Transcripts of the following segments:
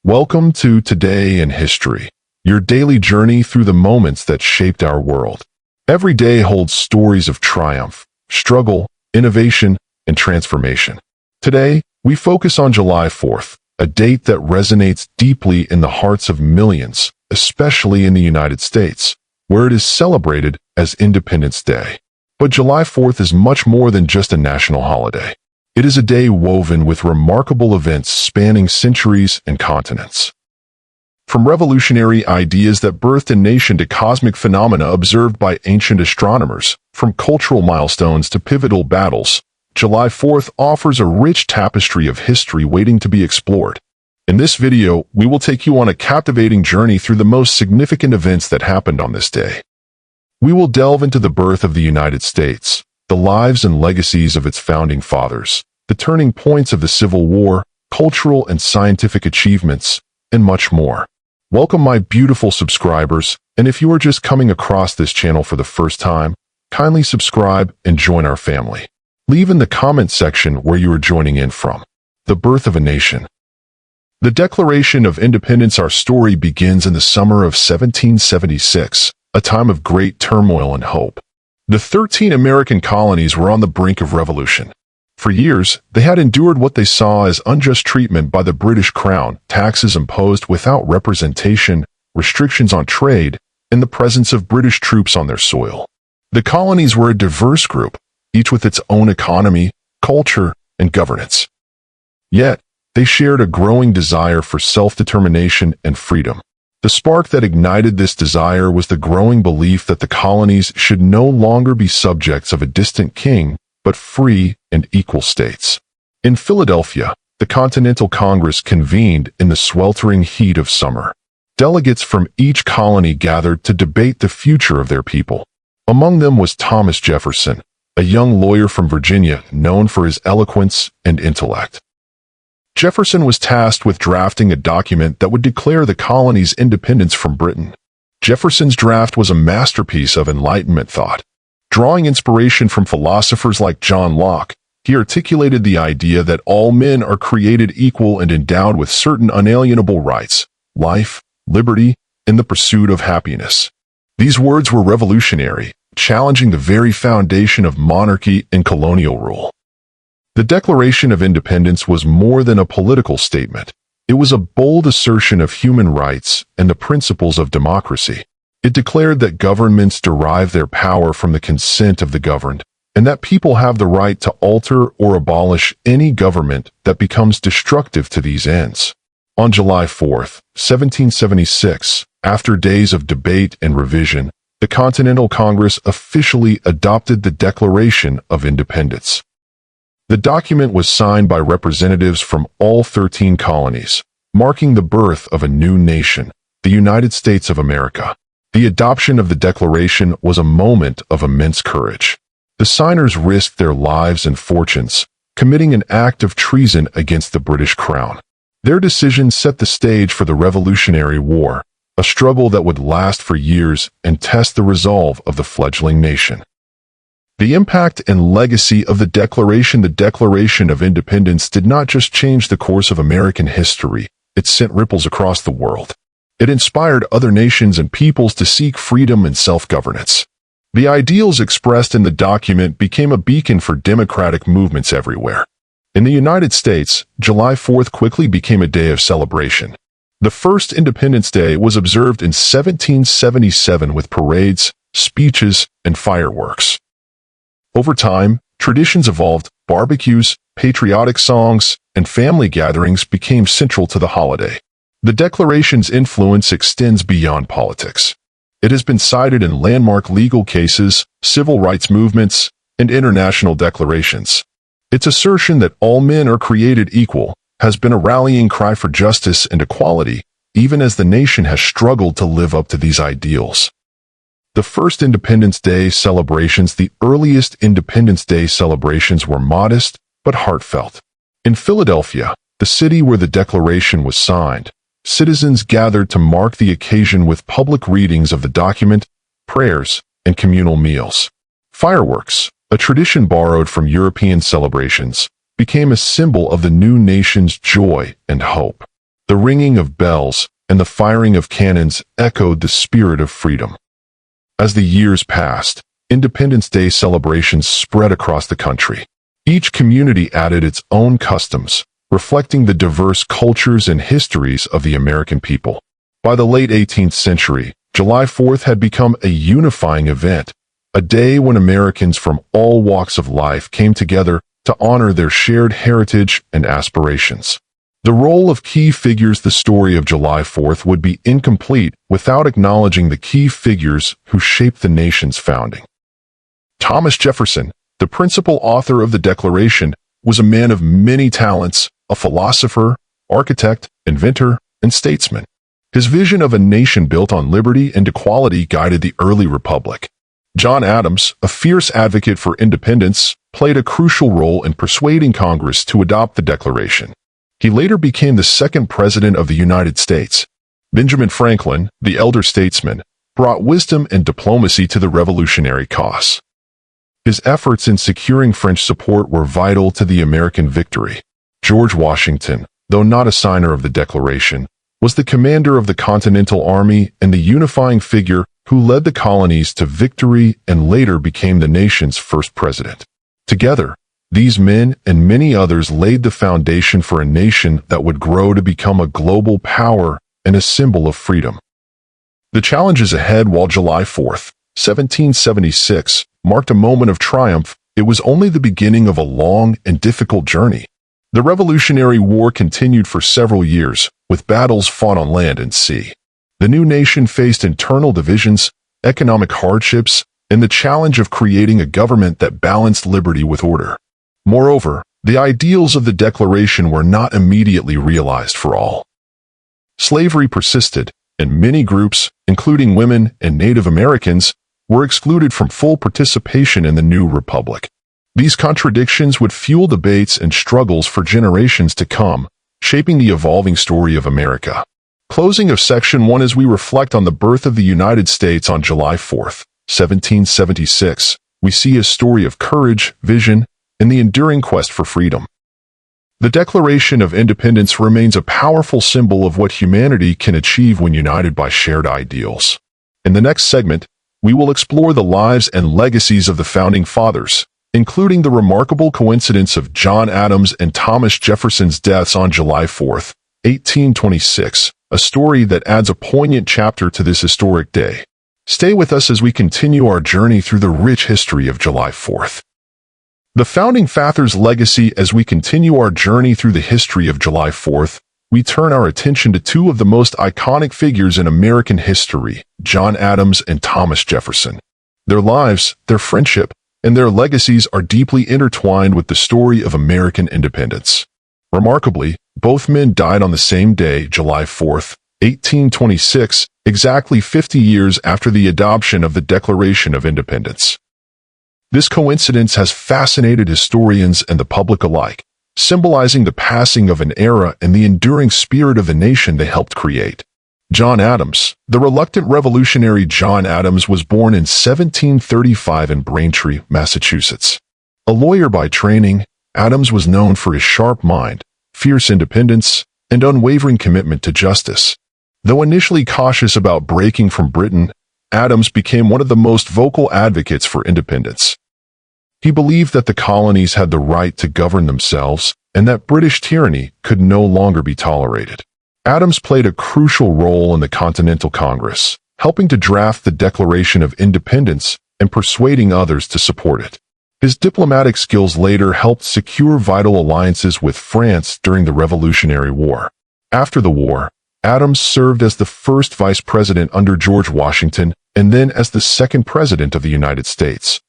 Welcome to Today in History, your daily journey through the moments that shaped our world. Every day holds stories of triumph, struggle, innovation, and transformation. Today, we focus on July 4th, a date that resonates deeply in the hearts of millions, especially in the United States, where it is celebrated as Independence Day. But July 4th is much more than just a national holiday. It is a day woven with remarkable events spanning centuries and continents. From revolutionary ideas that birthed a nation to cosmic phenomena observed by ancient astronomers, from cultural milestones to pivotal battles, July 4th offers a rich tapestry of history waiting to be explored. In this video, we will take you on a captivating journey through the most significant events that happened on this day. We will delve into the birth of the United States, the lives and legacies of its founding fathers, the turning points of the Civil War, cultural and scientific achievements, and much more. Welcome my beautiful subscribers, and if you are just coming across this channel for the first time, kindly subscribe and join our family. Leave in the comment section where you are joining in from. The birth of a nation. The Declaration of Independence. Our story begins in the summer of 1776, a time of great turmoil and hope. The 13 American colonies were on the brink of revolution. For years, they had endured what they saw as unjust treatment by the British Crown, taxes imposed without representation, restrictions on trade, and the presence of British troops on their soil. The colonies were a diverse group, each with its own economy, culture, and governance. Yet, they shared a growing desire for self-determination and freedom. The spark that ignited this desire was the growing belief that the colonies should no longer be subjects of a distant king, but free and equal states. In Philadelphia, the Continental Congress convened in the sweltering heat of summer. Delegates from each colony gathered to debate the future of their people. Among them was Thomas Jefferson, a young lawyer from Virginia known for his eloquence and intellect. Jefferson was tasked with drafting a document that would declare the colony's independence from Britain. Jefferson's draft was a masterpiece of Enlightenment thought. Drawing inspiration from philosophers like John Locke, he articulated the idea that all men are created equal and endowed with certain unalienable rights: life, liberty, and the pursuit of happiness. These words were revolutionary, challenging the very foundation of monarchy and colonial rule. The Declaration of Independence was more than a political statement. It was a bold assertion of human rights and the principles of democracy. It declared that governments derive their power from the consent of the governed, and that people have the right to alter or abolish any government that becomes destructive to these ends. On July 4th, 1776, after days of debate and revision, the Continental Congress officially adopted the Declaration of Independence. The document was signed by representatives from all 13 colonies, marking the birth of a new nation, the United States of America. The adoption of the Declaration was a moment of immense courage. The signers risked their lives and fortunes, committing an act of treason against the British Crown. Their decision set the stage for the Revolutionary War, a struggle that would last for years and test the resolve of the fledgling nation. The impact and legacy of the Declaration of Independence did not just change the course of American history, it sent ripples across the world. It inspired other nations and peoples to seek freedom and self-governance. The ideals expressed in the document became a beacon for democratic movements everywhere. In the United States, July 4th quickly became a day of celebration. The first Independence Day was observed in 1777 with parades, speeches, and fireworks. Over time, traditions evolved, barbecues, patriotic songs, and family gatherings became central to the holiday. The Declaration's influence extends beyond politics. It has been cited in landmark legal cases, civil rights movements, and international declarations. Its assertion that all men are created equal has been a rallying cry for justice and equality, even as the nation has struggled to live up to these ideals. The first Independence Day celebrations. The earliest Independence Day celebrations were modest but heartfelt. In Philadelphia, the city where the Declaration was signed, citizens gathered to mark the occasion with public readings of the document, prayers, and communal meals. Fireworks, a tradition borrowed from European celebrations, became a symbol of the new nation's joy and hope. The ringing of bells and the firing of cannons echoed the spirit of freedom. As the years passed, Independence Day celebrations spread across the country. Each community added its own customs, reflecting the diverse cultures and histories of the American people. By the late 18th century, July 4th had become a unifying event, a day when Americans from all walks of life came together to honor their shared heritage and aspirations. The role of key figures. The story of July 4th would be incomplete without acknowledging the key figures who shaped the nation's founding. Thomas Jefferson, the principal author of the Declaration, was a man of many talents, a philosopher, architect, inventor, and statesman. His vision of a nation built on liberty and equality guided the early republic. John Adams, a fierce advocate for independence, played a crucial role in persuading Congress to adopt the Declaration. He later became the second president of the United States. Benjamin Franklin, the elder statesman, brought wisdom and diplomacy to the revolutionary cause. His efforts in securing French support were vital to the American victory. George Washington, though not a signer of the Declaration, was the commander of the Continental Army and the unifying figure who led the colonies to victory and later became the nation's first president. Together, these men and many others laid the foundation for a nation that would grow to become a global power and a symbol of freedom. The challenges ahead. While July 4th, 1776, marked a moment of triumph, it was only the beginning of a long and difficult journey. The Revolutionary War continued for several years, with battles fought on land and sea. The new nation faced internal divisions, economic hardships, and the challenge of creating a government that balanced liberty with order. Moreover, the ideals of the Declaration were not immediately realized for all. Slavery persisted, and many groups, including women and Native Americans, were excluded from full participation in the new republic. These contradictions would fuel debates and struggles for generations to come, shaping the evolving story of America. Closing of Section 1. As we reflect on the birth of the United States on July 4th, 1776, we see a story of courage, vision, and the enduring quest for freedom. The Declaration of Independence remains a powerful symbol of what humanity can achieve when united by shared ideals. In the next segment, we will explore the lives and legacies of the Founding Fathers, including the remarkable coincidence of John Adams and Thomas Jefferson's deaths on July 4th, 1826, a story that adds a poignant chapter to this historic day. Stay with us as we continue our journey through the rich history of July 4th. The Founding Fathers' legacy. As we continue our journey through the history of July 4th, we turn our attention to two of the most iconic figures in American history, John Adams and Thomas Jefferson. Their lives, their friendship, and their legacies are deeply intertwined with the story of American independence. Remarkably, both men died on the same day, July 4th, 1826, exactly 50 years after the adoption of the Declaration of Independence. This coincidence has fascinated historians and the public alike, symbolizing the passing of an era and the enduring spirit of the nation they helped create. John Adams, the reluctant revolutionary John Adams, was born in 1735 in Braintree, Massachusetts. A lawyer by training, Adams was known for his sharp mind, fierce independence, and unwavering commitment to justice. Though initially cautious about breaking from Britain, Adams became one of the most vocal advocates for independence. He believed that the colonies had the right to govern themselves and that British tyranny could no longer be tolerated. Adams played a crucial role in the Continental Congress, helping to draft the Declaration of Independence and persuading others to support it. His diplomatic skills later helped secure vital alliances with France during the Revolutionary War. After the war, Adams served as the first vice president under George Washington and then as the second president of the United States.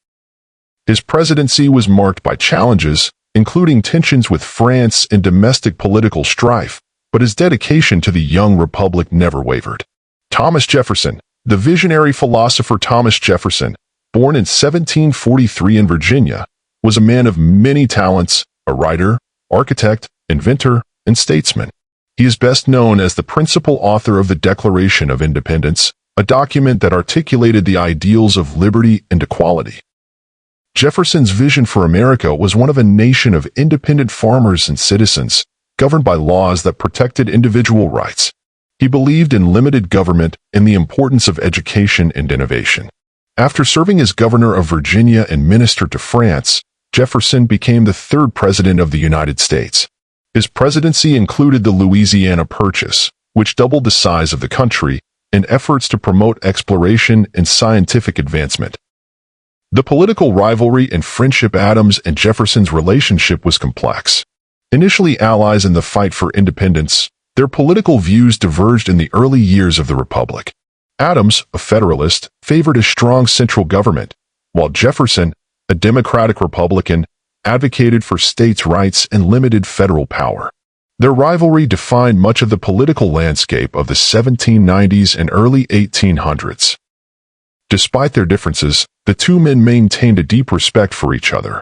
His presidency was marked by challenges, including tensions with France and domestic political strife, but his dedication to the young republic never wavered. Thomas Jefferson, the visionary philosopher Thomas Jefferson, born in 1743 in Virginia, was a man of many talents, a writer, architect, inventor, and statesman. He is best known as the principal author of the Declaration of Independence, a document that articulated the ideals of liberty and equality. Jefferson's vision for America was one of a nation of independent farmers and citizens, governed by laws that protected individual rights. He believed in limited government and the importance of education and innovation. After serving as governor of Virginia and minister to France, Jefferson became the third president of the United States. His presidency included the Louisiana Purchase, which doubled the size of the country, in efforts to promote exploration and scientific advancement. The political rivalry and friendship Adams and Jefferson's relationship was complex. Initially allies in the fight for independence, their political views diverged in the early years of the Republic. Adams, a Federalist, favored a strong central government, while Jefferson, a Democratic Republican, advocated for states' rights and limited federal power. Their rivalry defined much of the political landscape of the 1790s and early 1800s. Despite their differences, the two men maintained a deep respect for each other.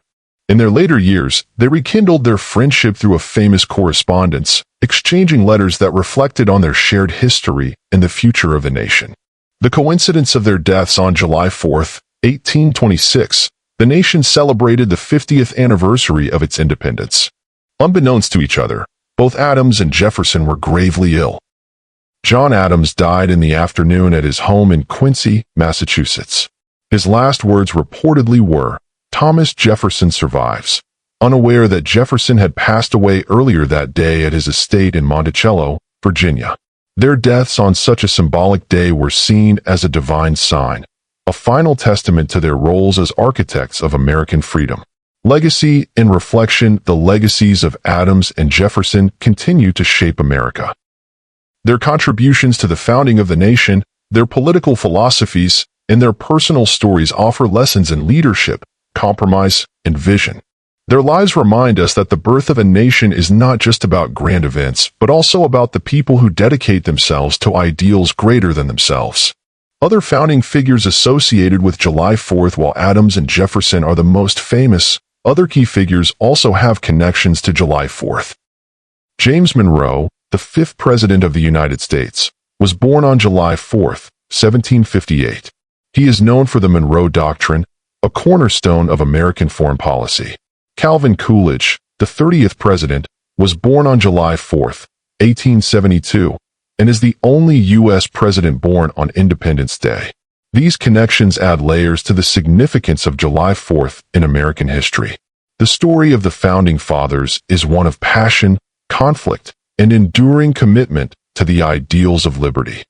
In their later years, they rekindled their friendship through a famous correspondence, exchanging letters that reflected on their shared history and the future of the nation. The coincidence of their deaths on July 4, 1826, the nation celebrated the 50th anniversary of its independence. Unbeknownst to each other, both Adams and Jefferson were gravely ill. John Adams died in the afternoon at his home in Quincy, Massachusetts. His last words reportedly were, "Thomas Jefferson survives," unaware that Jefferson had passed away earlier that day at his estate in Monticello, Virginia. Their deaths on such a symbolic day were seen as a divine sign, a final testament to their roles as architects of American freedom. Legacy and reflection. The legacies of Adams and Jefferson continue to shape America. Their contributions to the founding of the nation, their political philosophies, and their personal stories offer lessons in leadership, compromise, and vision. Their lives remind us that the birth of a nation is not just about grand events, but also about the people who dedicate themselves to ideals greater than themselves. Other founding figures associated with July 4th, while Adams and Jefferson are the most famous, other key figures also have connections to July 4th. James Monroe, the fifth President of the United States, was born on July 4th, 1758. He is known for the Monroe Doctrine, a cornerstone of American foreign policy. Calvin Coolidge, the 30th President, was born on July 4th, 1872, and is the only U.S. President born on Independence Day. These connections add layers to the significance of July 4th in American history. The story of the Founding Fathers is one of passion, conflict, and enduring commitment to the ideals of liberty.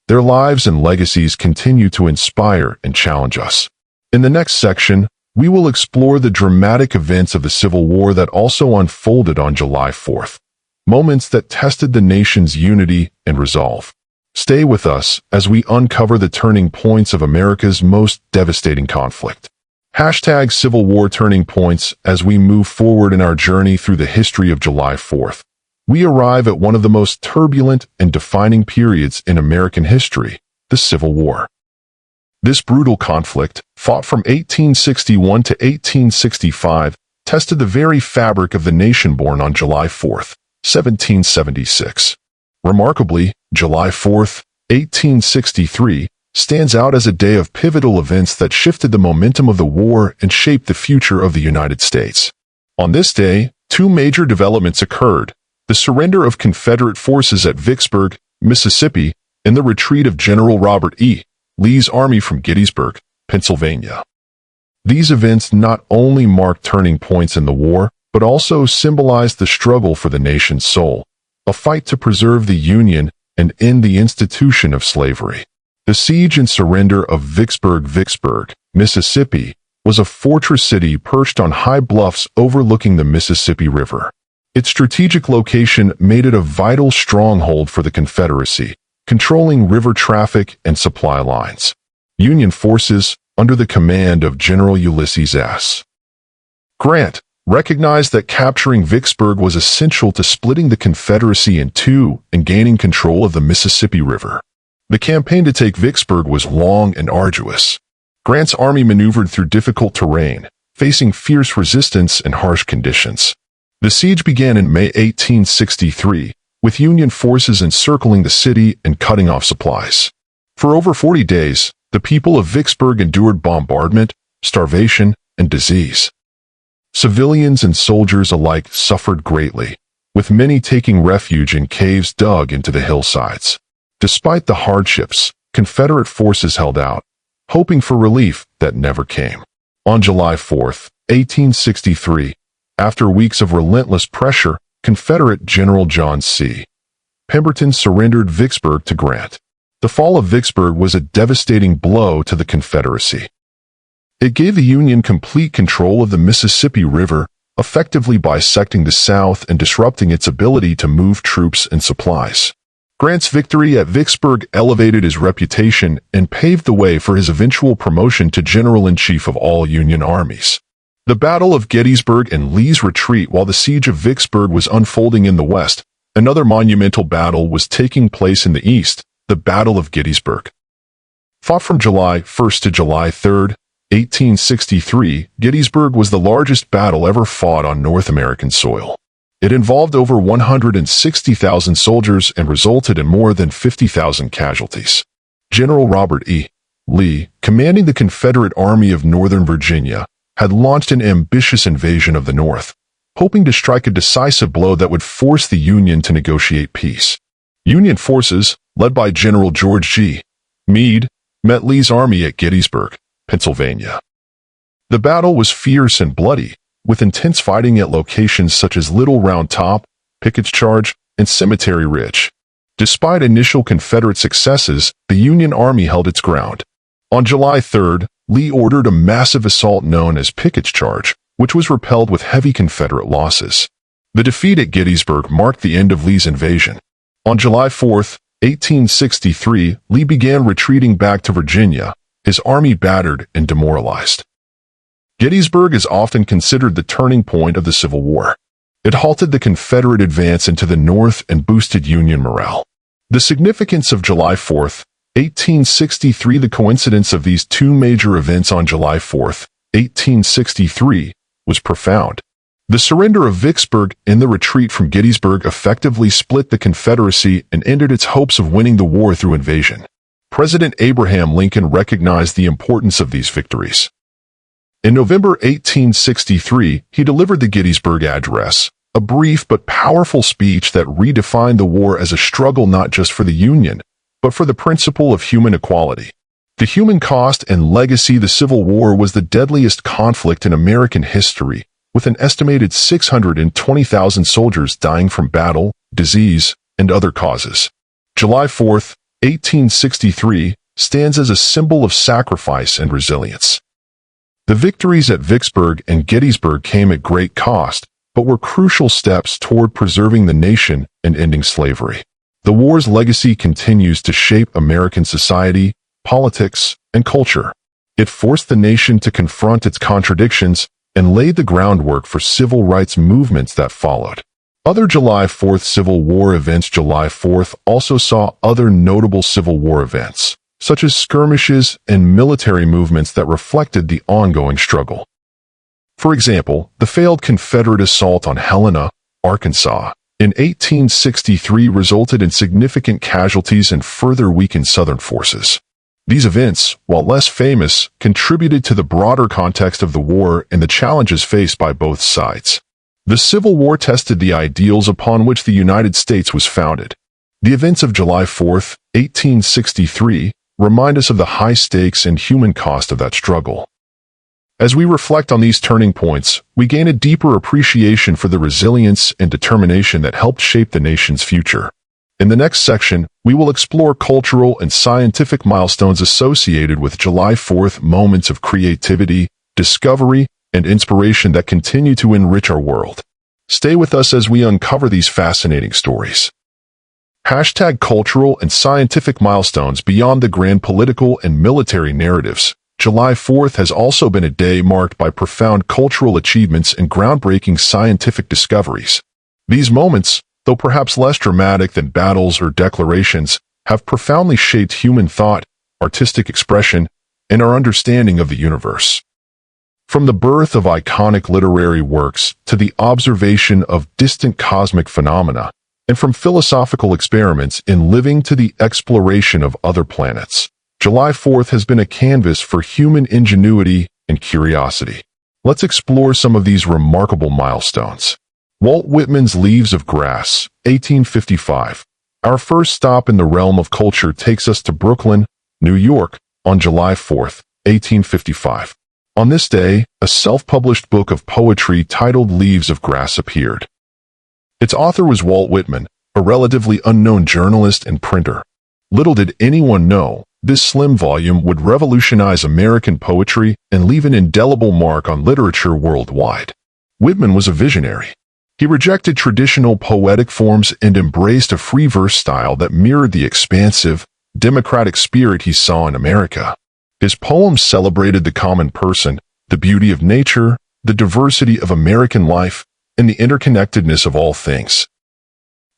Their lives and legacies continue to inspire and challenge us. In the next section, we will explore the dramatic events of the Civil War that also unfolded on July 4th, moments that tested the nation's unity and resolve. Stay with us as we uncover the turning points of America's most devastating conflict. Hashtag Civil War Turning Points. As we move forward in our journey through the history of July 4th, we arrive at one of the most turbulent and defining periods in American history, the Civil War. This brutal conflict, fought from 1861 to 1865, tested the very fabric of the nation born on July 4th, 1776. Remarkably, July 4th, 1863, stands out as a day of pivotal events that shifted the momentum of the war and shaped the future of the United States. On this day, two major developments occurred: the surrender of Confederate forces at Vicksburg, Mississippi, and the retreat of General Robert E. Lee's army from Gettysburg, Pennsylvania. These events not only marked turning points in the war, but also symbolized the struggle for the nation's soul, a fight to preserve the Union and end the institution of slavery. The siege and surrender of Vicksburg, Mississippi, was a fortress city perched on high bluffs overlooking the Mississippi River. Its strategic location made it a vital stronghold for the Confederacy, controlling river traffic and supply lines. Union forces, under the command of General Ulysses S. Grant, recognized that capturing Vicksburg was essential to splitting the Confederacy in two and gaining control of the Mississippi River. The campaign to take Vicksburg was long and arduous. Grant's army maneuvered through difficult terrain, facing fierce resistance and harsh conditions. The siege began in May 1863, with Union forces encircling the city and cutting off supplies. For over 40 days, the people of Vicksburg endured bombardment, starvation, and disease. Civilians and soldiers alike suffered greatly, with many taking refuge in caves dug into the hillsides. Despite the hardships, Confederate forces held out, hoping for relief that never came. On July 4, 1863, after weeks of relentless pressure, Confederate General John C. Pemberton surrendered Vicksburg to Grant. The fall of Vicksburg was a devastating blow to the Confederacy. It gave the Union complete control of the Mississippi River, effectively bisecting the South and disrupting its ability to move troops and supplies. Grant's victory at Vicksburg elevated his reputation and paved the way for his eventual promotion to General-in-Chief of all Union armies. The Battle of Gettysburg and Lee's retreat while the siege of Vicksburg was unfolding in the West. Another monumental battle was taking place in the East, the Battle of Gettysburg. Fought from July 1 to July 3, 1863, Gettysburg was the largest battle ever fought on North American soil. It involved over 160,000 soldiers and resulted in more than 50,000 casualties. General Robert E. Lee, commanding the Confederate Army of Northern Virginia, had launched an ambitious invasion of the North, hoping to strike a decisive blow that would force the Union to negotiate peace. Union forces, led by General George G. Meade, met Lee's army at Gettysburg, Pennsylvania. The battle was fierce and bloody, with intense fighting at locations such as Little Round Top, Pickett's Charge, and Cemetery Ridge. Despite initial Confederate successes, the Union Army held its ground. On July 3rd, Lee ordered a massive assault known as Pickett's Charge, which was repelled with heavy Confederate losses. The defeat at Gettysburg marked the end of Lee's invasion. On July 4th, 1863, Lee began retreating back to Virginia, his army battered and demoralized. Gettysburg is often considered the turning point of the Civil War. It halted the Confederate advance into the North and boosted Union morale. The significance of July 4th, 1863. The coincidence of these two major events on July 4th, 1863, was profound. The surrender of Vicksburg and the retreat from Gettysburg effectively split the Confederacy and ended its hopes of winning the war through invasion. President Abraham Lincoln recognized the importance of these victories. In November 1863, he delivered the Gettysburg Address, a brief but powerful speech that redefined the war as a struggle not just for the Union, but for the principle of human equality. The human cost and legacy. The Civil War was the deadliest conflict in American history, with an estimated 620,000 soldiers dying from battle, disease, and other causes. July 4th, 1863, stands as a symbol of sacrifice and resilience. The victories at Vicksburg and Gettysburg came at great cost, but were crucial steps toward preserving the nation and ending slavery. The war's legacy continues to shape American society, politics, and culture. It forced the nation to confront its contradictions and laid the groundwork for civil rights movements that followed. Other July 4th Civil War events. July 4th also saw other notable Civil War events, such as skirmishes and military movements that reflected the ongoing struggle. For example, the failed Confederate assault on Helena, Arkansas, in 1863 resulted in significant casualties and further weakened Southern forces. These events, while less famous, contributed to the broader context of the war and the challenges faced by both sides. The Civil War tested the ideals upon which the United States was founded. The events of July 4th, 1863, remind us of the high stakes and human cost of that struggle. As we reflect on these turning points, we gain a deeper appreciation for the resilience and determination that helped shape the nation's future. In the next section, we will explore cultural and scientific milestones associated with July 4th, moments of creativity, discovery, and inspiration that continue to enrich our world. Stay with us as we uncover these fascinating stories. Hashtag cultural and scientific milestones. Beyond the grand political and military narratives, July 4th has also been a day marked by profound cultural achievements and groundbreaking scientific discoveries. These moments, though perhaps less dramatic than battles or declarations, have profoundly shaped human thought, artistic expression, and our understanding of the universe. From the birth of iconic literary works to the observation of distant cosmic phenomena, and from philosophical experiments in living to the exploration of other planets, July 4th has been a canvas for human ingenuity and curiosity. Let's explore some of these remarkable milestones. Walt Whitman's Leaves of Grass, 1855. Our first stop in the realm of culture takes us to Brooklyn, New York, on July 4th, 1855. On this day, a self-published book of poetry titled Leaves of Grass appeared. Its author was Walt Whitman, a relatively unknown journalist and printer. Little did anyone know, this slim volume would revolutionize American poetry and leave an indelible mark on literature worldwide. Whitman was a visionary. He rejected traditional poetic forms and embraced a free verse style that mirrored the expansive, democratic spirit he saw in America. His poems celebrated the common person, the beauty of nature, the diversity of American life, and the interconnectedness of all things.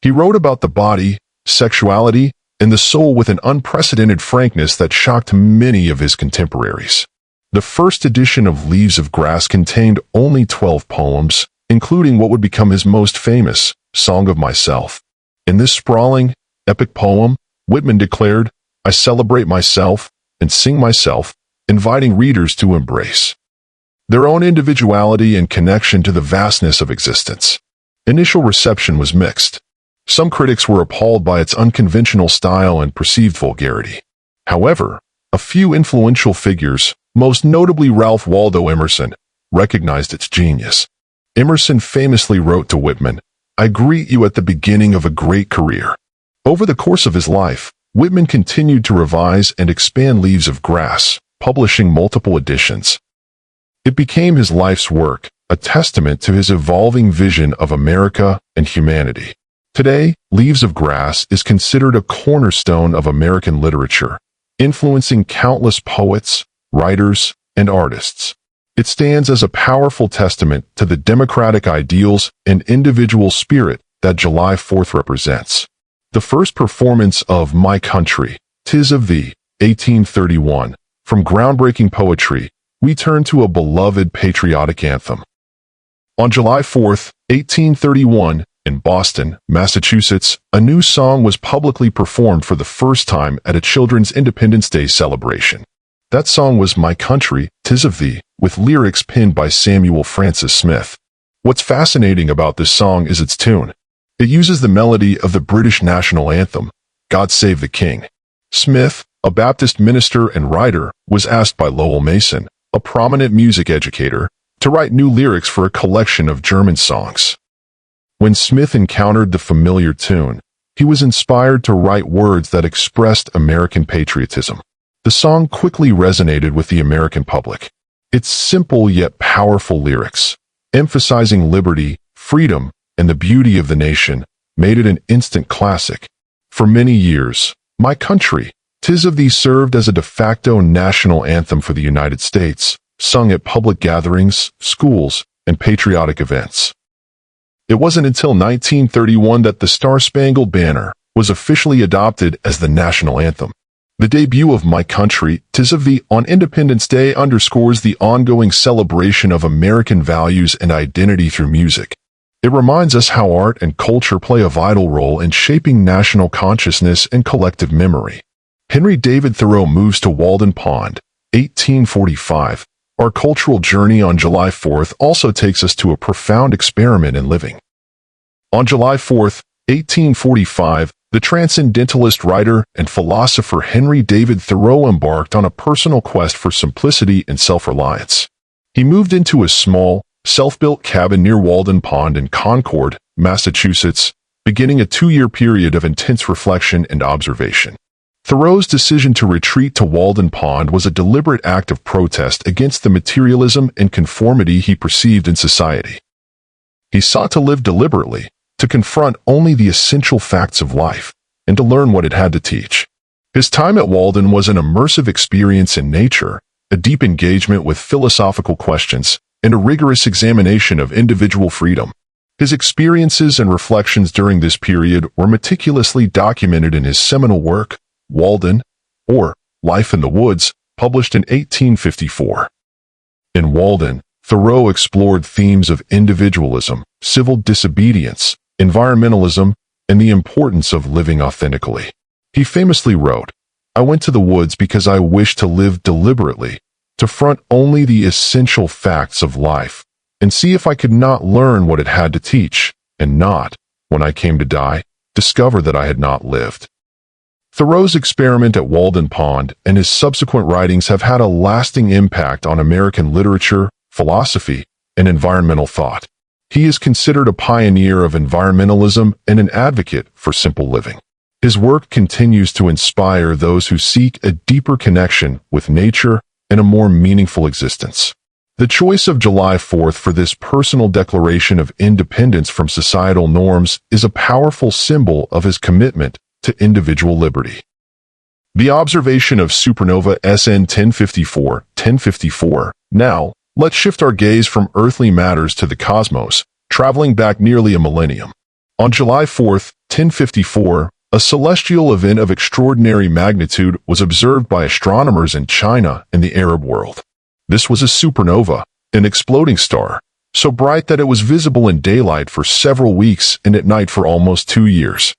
He wrote about the body, sexuality, and the soul with an unprecedented frankness that shocked many of his contemporaries. The first edition of Leaves of Grass contained only 12 poems, including what would become his most famous, Song of Myself. In this sprawling, epic poem, Whitman declared, "I celebrate myself and sing myself," inviting readers to embrace their own individuality and connection to the vastness of existence. Initial reception was mixed. Some critics were appalled by its unconventional style and perceived vulgarity. However, a few influential figures, most notably Ralph Waldo Emerson, recognized its genius. Emerson famously wrote to Whitman, "I greet you at the beginning of a great career." Over the course of his life, Whitman continued to revise and expand Leaves of Grass, publishing multiple editions. It became his life's work, a testament to his evolving vision of America and humanity. Today, Leaves of Grass is considered a cornerstone of American literature, influencing countless poets, writers, and artists. It stands as a powerful testament to the democratic ideals and individual spirit that July 4th represents. The first performance of My Country, 'Tis of Thee, 1831. From groundbreaking poetry, we turn to a beloved patriotic anthem. On July 4th, 1831, in Boston, Massachusetts, a new song was publicly performed for the first time at a Children's Independence Day celebration. That song was My Country, 'Tis of Thee, with lyrics penned by Samuel Francis Smith. What's fascinating about this song is its tune. It uses the melody of the British national anthem, God Save the King. Smith, a Baptist minister and writer, was asked by Lowell Mason, a prominent music educator, to write new lyrics for a collection of German songs. When Smith encountered the familiar tune, he was inspired to write words that expressed American patriotism. The song quickly resonated with the American public. Its simple yet powerful lyrics, emphasizing liberty, freedom, and the beauty of the nation, made it an instant classic. For many years, My Country, 'Tis of Thee served as a de facto national anthem for the United States, sung at public gatherings, schools, and patriotic events. It wasn't until 1931 that the Star-Spangled Banner was officially adopted as the national anthem. The debut of My Country, 'Tis of Thee on Independence Day underscores the ongoing celebration of American values and identity through music. It reminds us how art and culture play a vital role in shaping national consciousness and collective memory. Henry David Thoreau moves to Walden Pond, 1845. Our cultural journey on July 4th also takes us to a profound experiment in living. On July 4th, 1845, the transcendentalist writer and philosopher Henry David Thoreau embarked on a personal quest for simplicity and self-reliance. He moved into a small, self-built cabin near Walden Pond in Concord, Massachusetts, beginning a 2-year period of intense reflection and observation. Thoreau's decision to retreat to Walden Pond was a deliberate act of protest against the materialism and conformity he perceived in society. He sought to live deliberately, to confront only the essential facts of life, and to learn what it had to teach. His time at Walden was an immersive experience in nature, a deep engagement with philosophical questions, and a rigorous examination of individual freedom. His experiences and reflections during this period were meticulously documented in his seminal work, Walden, or Life in the Woods, published in 1854. In Walden, Thoreau explored themes of individualism, civil disobedience, environmentalism, and the importance of living authentically. He famously wrote, "I went to the woods because I wished to live deliberately, to front only the essential facts of life, and see if I could not learn what it had to teach, and not, when I came to die, discover that I had not lived. Thoreau's experiment at Walden Pond and his subsequent writings have had a lasting impact on American literature, philosophy, and environmental thought. He is considered a pioneer of environmentalism and an advocate for simple living. His work continues to inspire those who seek a deeper connection with nature and a more meaningful existence. The choice of July 4th for this personal declaration of independence from societal norms is a powerful symbol of his commitment to individual liberty. The observation of supernova SN 1054. Now, let's shift our gaze from earthly matters to the cosmos, traveling back nearly a millennium. On July 4th, 1054, a celestial event of extraordinary magnitude was observed by astronomers in China and the Arab world. This was a supernova, an exploding star, so bright that it was visible in daylight for several weeks and at night for almost 2 years.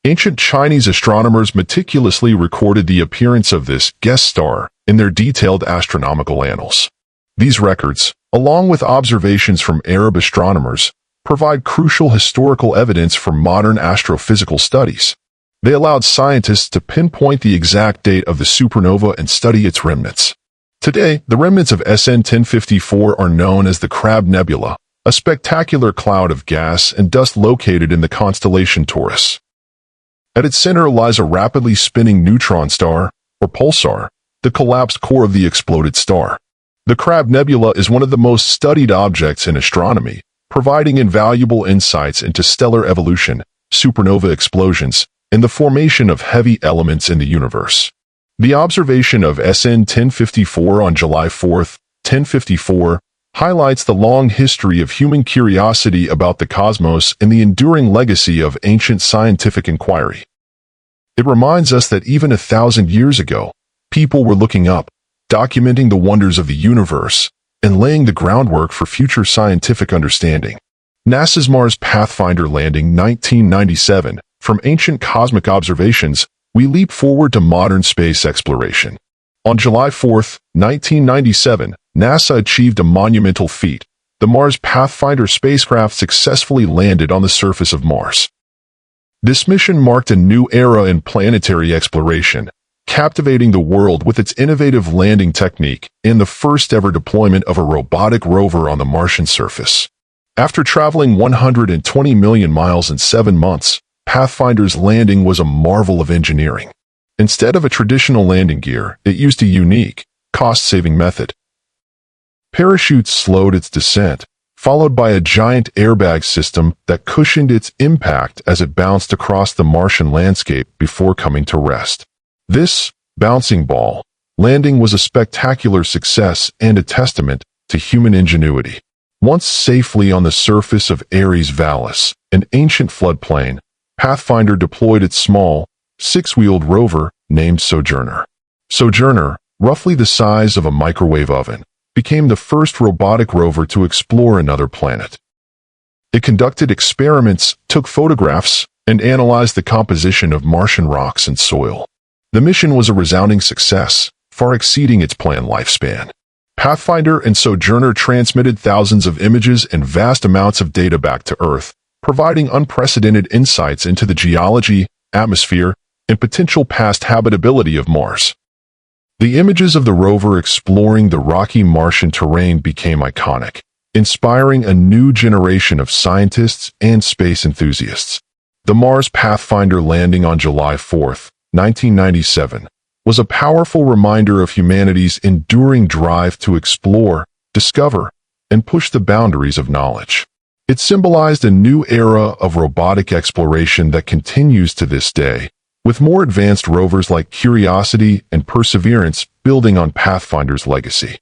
Ancient Chinese astronomers meticulously recorded the appearance of this guest star in their detailed astronomical annals. These records, along with observations from Arab astronomers, provide crucial historical evidence for modern astrophysical studies. They allowed scientists to pinpoint the exact date of the supernova and study its remnants. Today, the remnants of SN 1054 are known as the Crab Nebula, a spectacular cloud of gas and dust located in the constellation Taurus. At its center lies a rapidly spinning neutron star, or pulsar, the collapsed core of the exploded star. The Crab Nebula is one of the most studied objects in astronomy, providing invaluable insights into stellar evolution, supernova explosions, and the formation of heavy elements in the universe. The observation of SN 1054 on July 4, 1054, highlights the long history of human curiosity about the cosmos and the enduring legacy of ancient scientific inquiry. It reminds us that even 1,000 years ago, people were looking up, documenting the wonders of the universe, and laying the groundwork for future scientific understanding. NASA's Mars Pathfinder landing 1997, from ancient cosmic observations, we leap forward to modern space exploration. On July 4, 1997, NASA achieved a monumental feat. The Mars Pathfinder spacecraft successfully landed on the surface of Mars. This mission marked a new era in planetary exploration, captivating the world with its innovative landing technique and the first-ever deployment of a robotic rover on the Martian surface. After traveling 120 million miles in 7 months, Pathfinder's landing was a marvel of engineering. Instead of a traditional landing gear, it used a unique, cost-saving method. Parachutes slowed its descent, followed by a giant airbag system that cushioned its impact as it bounced across the Martian landscape before coming to rest. This bouncing ball landing was a spectacular success and a testament to human ingenuity. Once safely on the surface of Ares Vallis, an ancient floodplain, Pathfinder deployed its small, 6-wheeled rover named Sojourner. Sojourner, roughly the size of a microwave oven, became the first robotic rover to explore another planet. It conducted experiments, took photographs, and analyzed the composition of Martian rocks and soil. The mission was a resounding success, far exceeding its planned lifespan. Pathfinder and Sojourner transmitted thousands of images and vast amounts of data back to Earth, providing unprecedented insights into the geology, atmosphere, and potential past habitability of Mars. The images of the rover exploring the rocky Martian terrain became iconic, inspiring a new generation of scientists and space enthusiasts. The Mars Pathfinder landing on July 4, 1997, was a powerful reminder of humanity's enduring drive to explore, discover, and push the boundaries of knowledge. It symbolized a new era of robotic exploration that continues to this day, with more advanced rovers like Curiosity and Perseverance building on Pathfinder's legacy.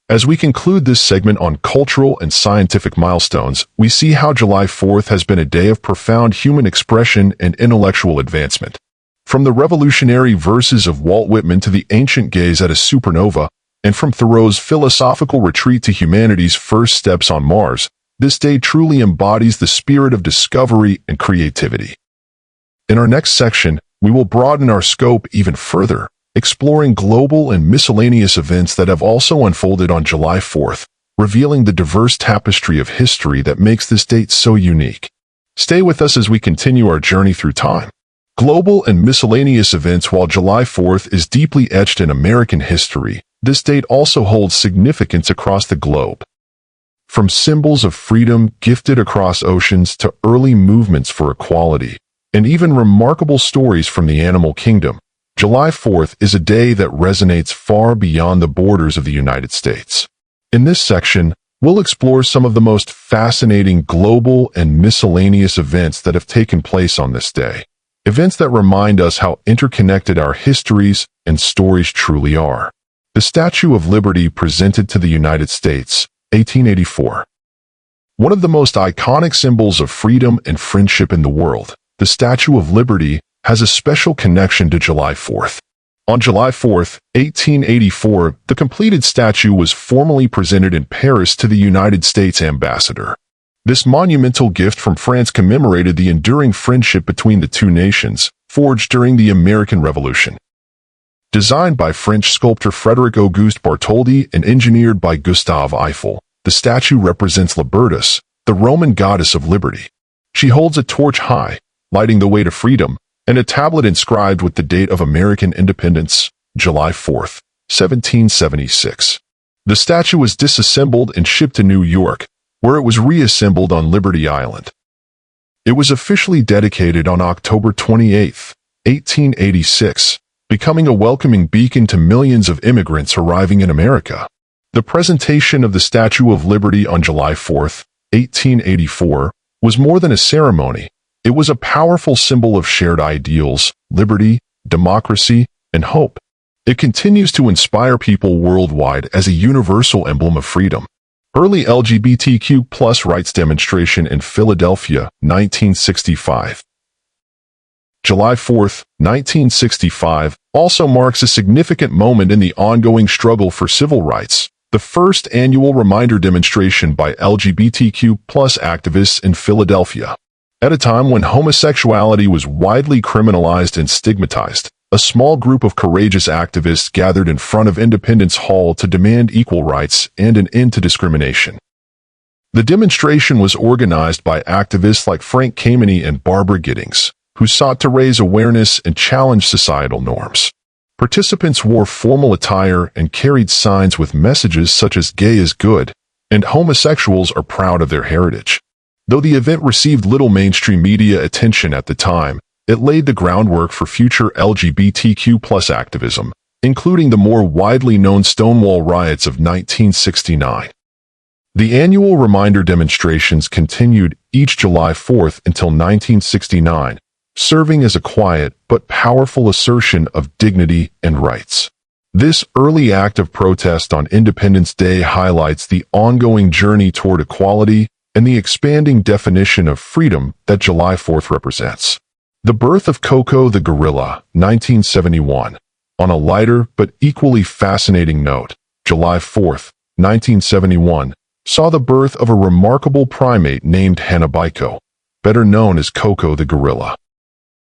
As we conclude this segment on cultural and scientific milestones, we see how July 4th has been a day of profound human expression and intellectual advancement. From the revolutionary verses of Walt Whitman to the ancient gaze at a supernova, and from Thoreau's philosophical retreat to humanity's first steps on Mars, this day truly embodies the spirit of discovery and creativity. In our next section, we will broaden our scope even further, exploring global and miscellaneous events that have also unfolded on July 4th, revealing the diverse tapestry of history that makes this date so unique. Stay with us as we continue our journey through time. Global and miscellaneous events. While July 4th is deeply etched in American history, this date also holds significance across the globe. From symbols of freedom gifted across oceans to early movements for equality, and even remarkable stories from the animal kingdom, July 4th is a day that resonates far beyond the borders of the United States. In this section, we'll explore some of the most fascinating global and miscellaneous events that have taken place on this day. Events that remind us how interconnected our histories and stories truly are. The Statue of Liberty presented to the United States, 1884. One of the most iconic symbols of freedom and friendship in the world, the Statue of Liberty has a special connection to July 4th. On July 4th, 1884, the completed statue was formally presented in Paris to the United States ambassador. This monumental gift from France commemorated the enduring friendship between the two nations, forged during the American Revolution. Designed by French sculptor Frédéric-Auguste Bartholdi and engineered by Gustave Eiffel, the statue represents Libertas, the Roman goddess of liberty. She holds a torch high, lighting the way to freedom, and a tablet inscribed with the date of American independence, July 4th, 1776. The statue was disassembled and shipped to New York, where it was reassembled on Liberty Island. It was officially dedicated on October 28, 1886, becoming a welcoming beacon to millions of immigrants arriving in America. The presentation of the Statue of Liberty on July 4, 1884, was more than a ceremony. It was a powerful symbol of shared ideals, liberty, democracy, and hope. It continues to inspire people worldwide as a universal emblem of freedom. Early LGBTQ+ rights demonstration in Philadelphia, 1965. July 4, 1965, also marks a significant moment in the ongoing struggle for civil rights. The first annual reminder demonstration by LGBTQ+ activists in Philadelphia. At a time when homosexuality was widely criminalized and stigmatized, a small group of courageous activists gathered in front of Independence Hall to demand equal rights and an end to discrimination. The demonstration was organized by activists like Frank Kameny and Barbara Giddings, who sought to raise awareness and challenge societal norms. Participants wore formal attire and carried signs with messages such as "Gay is good" and "Homosexuals are proud of their heritage." Though the event received little mainstream media attention at the time, it laid the groundwork for future LGBTQ+ activism, including the more widely known Stonewall riots of 1969. The annual reminder demonstrations continued each July 4th until 1969, serving as a quiet but powerful assertion of dignity and rights. This early act of protest on Independence Day highlights the ongoing journey toward equality and the expanding definition of freedom that July 4th represents. The birth of Koko the gorilla, 1971. On a lighter but equally fascinating note, July 4th, 1971, saw the birth of a remarkable primate named Hanabaiko, better known as Koko the gorilla.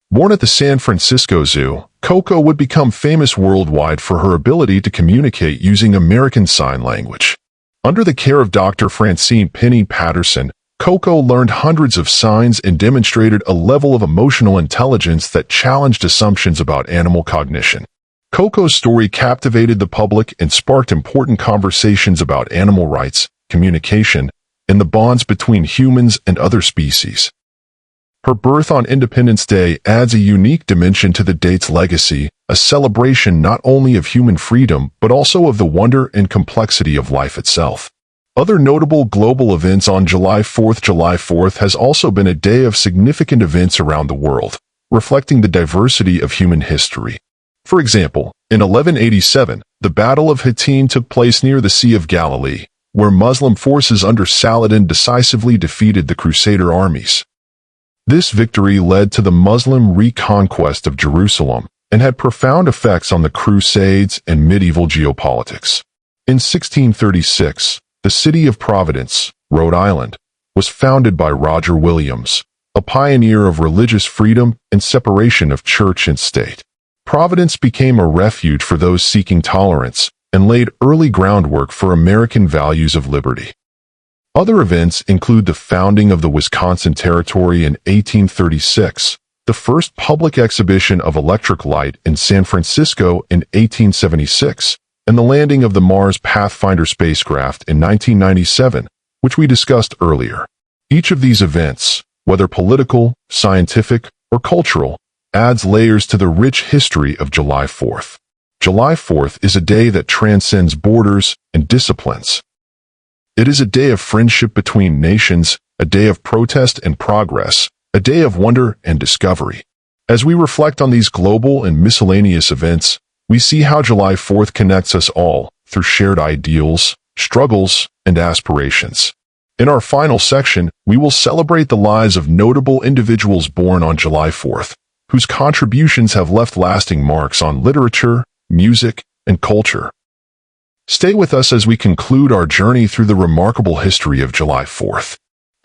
Born at the San Francisco Zoo, Koko would become famous worldwide for her ability to communicate using American Sign Language. Under the care of Dr. Francine Penny Patterson, Koko learned hundreds of signs and demonstrated a level of emotional intelligence that challenged assumptions about animal cognition. Koko's story captivated the public and sparked important conversations about animal rights, communication, and the bonds between humans and other species. Her birth on Independence Day adds a unique dimension to the date's legacy, a celebration not only of human freedom but also of the wonder and complexity of life itself. Other notable global events on July 4th. July 4th has also been a day of significant events around the world, reflecting the diversity of human history. For example, in 1187, the Battle of Hattin took place near the Sea of Galilee, where Muslim forces under Saladin decisively defeated the Crusader armies. This victory led to the Muslim reconquest of Jerusalem and had profound effects on the Crusades and medieval geopolitics. In 1636, the city of Providence, Rhode Island, was founded by Roger Williams, a pioneer of religious freedom and separation of church and state. Providence became a refuge for those seeking tolerance, and laid early groundwork for American values of liberty. Other events include the founding of the Wisconsin Territory in 1836, the first public exhibition of electric light in San Francisco in 1876, and the landing of the Mars Pathfinder spacecraft in 1997, which we discussed earlier. Each of these events, whether political, scientific, or cultural, adds layers to the rich history of July 4th. July 4th is a day that transcends borders and disciplines. It is a day of friendship between nations, a day of protest and progress, a day of wonder and discovery. As we reflect on these global and miscellaneous events, we see how July 4th connects us all through shared ideals, struggles, and aspirations. In our final section, we will celebrate the lives of notable individuals born on July 4th, whose contributions have left lasting marks on literature, music, and culture. Stay with us as we conclude our journey through the remarkable history of July 4th.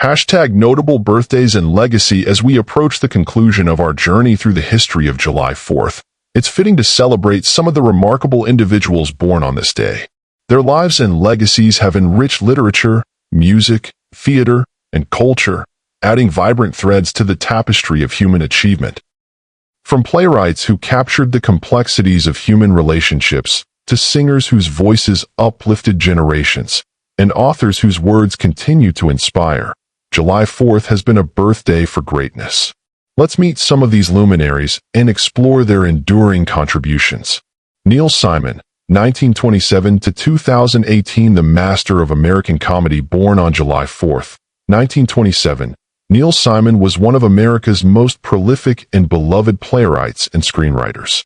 Hashtag notable birthdays and legacy. As we approach the conclusion of our journey through the history of July 4th, it's fitting to celebrate some of the remarkable individuals born on this day. Their lives and legacies have enriched literature, music, theater, and culture, adding vibrant threads to the tapestry of human achievement. From playwrights who captured the complexities of human relationships, to singers whose voices uplifted generations, and authors whose words continue to inspire, July 4th has been a birthday for greatness. Let's meet some of these luminaries and explore their enduring contributions. Neil Simon, 1927 to 2018, the master of American comedy, born on July 4th, 1927. Neil Simon was one of America's most prolific and beloved playwrights and screenwriters.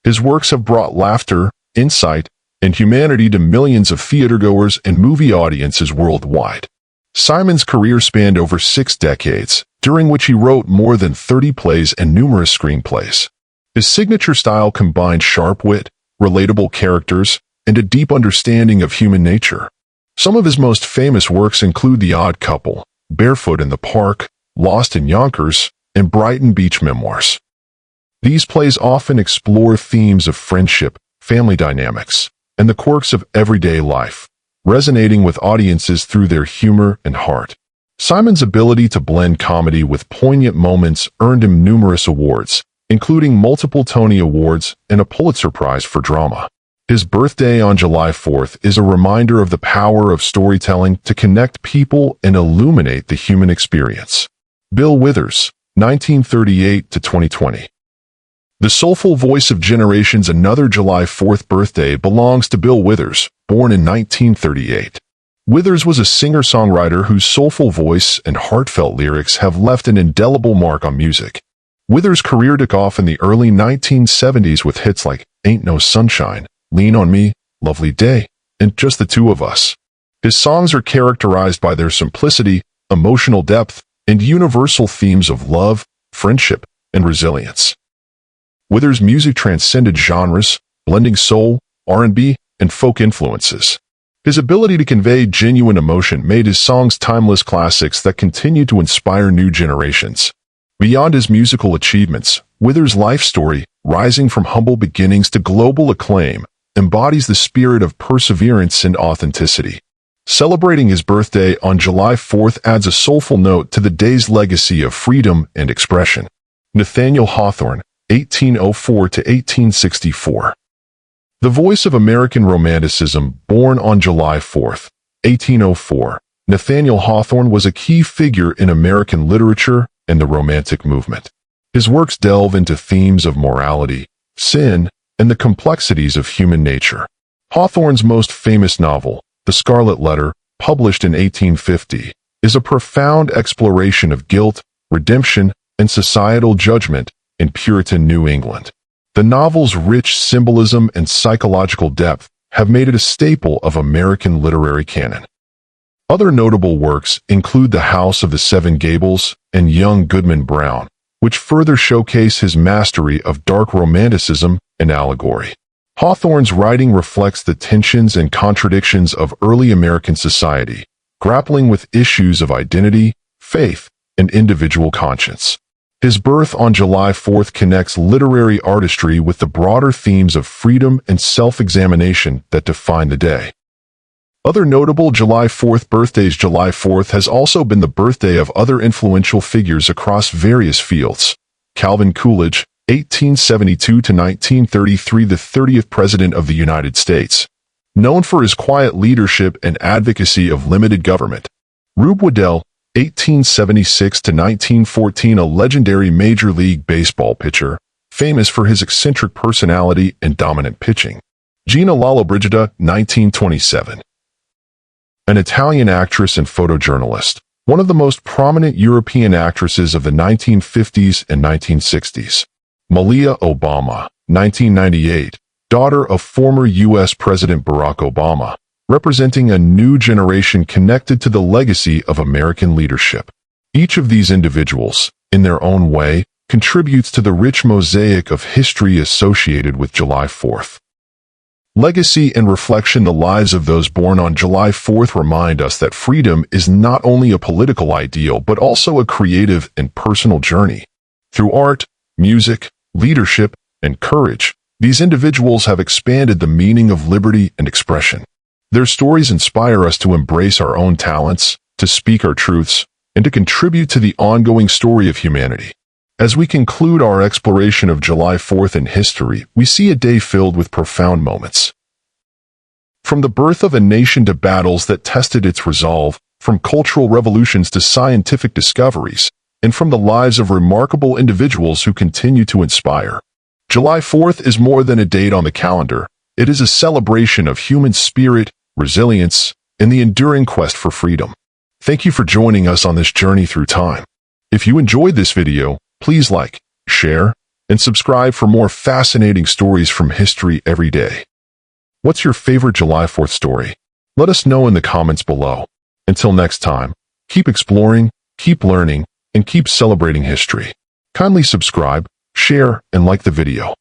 His works have brought laughter, insight, and humanity to millions of theatergoers and movie audiences worldwide. Simon's career spanned over 6 decades, during which he wrote more than 30 plays and numerous screenplays. His signature style combined sharp wit, relatable characters, and a deep understanding of human nature. Some of his most famous works include The Odd Couple, Barefoot in the Park, Lost in Yonkers, and Brighton Beach Memoirs. These plays often explore themes of friendship, family dynamics, and the quirks of everyday life, resonating with audiences through their humor and heart. Simon's ability to blend comedy with poignant moments earned him numerous awards, including multiple Tony Awards and a Pulitzer Prize for drama. His birthday on July 4th is a reminder of the power of storytelling to connect people and illuminate the human experience. Bill Withers, 1938 to 2020. The soulful voice of generations. Another July 4th birthday belongs to Bill Withers, born in 1938. Withers was a singer-songwriter whose soulful voice and heartfelt lyrics have left an indelible mark on music. Withers' career took off in the early 1970s with hits like Ain't No Sunshine, Lean on Me, Lovely Day, and Just the Two of Us. His songs are characterized by their simplicity, emotional depth, and universal themes of love, friendship, and resilience. Withers' music transcended genres, blending soul, R&B, and folk influences. His ability to convey genuine emotion made his songs timeless classics that continue to inspire new generations. Beyond his musical achievements, Withers' life story, rising from humble beginnings to global acclaim, embodies the spirit of perseverance and authenticity. Celebrating his birthday on July 4th adds a soulful note to the day's legacy of freedom and expression. Nathaniel Hawthorne, 1804 to 1864. The voice of American Romanticism, born on July 4th, 1804, Nathaniel Hawthorne was a key figure in American literature and the Romantic movement. His works delve into themes of morality, sin, and the complexities of human nature. Hawthorne's most famous novel, The Scarlet Letter, published in 1850, is a profound exploration of guilt, redemption, and societal judgment in Puritan New England. The novel's rich symbolism and psychological depth have made it a staple of American literary canon. Other notable works include The House of the Seven Gables and Young Goodman Brown, which further showcase his mastery of dark romanticism and allegory. Hawthorne's writing reflects the tensions and contradictions of early American society, grappling with issues of identity, faith, and individual conscience. His birth on July 4th connects literary artistry with the broader themes of freedom and self-examination that define the day. Other notable July 4th birthdays. July 4th has also been the birthday of other influential figures across various fields. Calvin Coolidge, 1872 to 1933, the 30th President of the United States. Known for his quiet leadership and advocacy of limited government. Rube Waddell, 1876 to 1914, a legendary Major League Baseball pitcher, famous for his eccentric personality and dominant pitching. Gina Lollobrigida, 1927. An Italian actress and photojournalist, one of the most prominent European actresses of the 1950s and 1960s. Malia Obama, 1998, daughter of former U.S. President Barack Obama, representing a new generation connected to the legacy of American leadership. Each of these individuals, in their own way, contributes to the rich mosaic of history associated with July 4th. Legacy and reflection. The lives of those born on July 4th remind us that freedom is not only a political ideal but also a creative and personal journey. Through art, music, leadership, and courage, these individuals have expanded the meaning of liberty and expression. Their stories inspire us to embrace our own talents, to speak our truths, and to contribute to the ongoing story of humanity. As we conclude our exploration of July 4th in history, we see a day filled with profound moments. From the birth of a nation to battles that tested its resolve, from cultural revolutions to scientific discoveries, and from the lives of remarkable individuals who continue to inspire. July 4th is more than a date on the calendar. It is a celebration of human spirit, resilience, and the enduring quest for freedom. Thank you for joining us on this journey through time. If you enjoyed this video, please like, share, and subscribe for more fascinating stories from history every day. What's your favorite July 4th story? Let us know in the comments below. Until next time, keep exploring, keep learning, and keep celebrating history. Kindly subscribe, share, and like the video.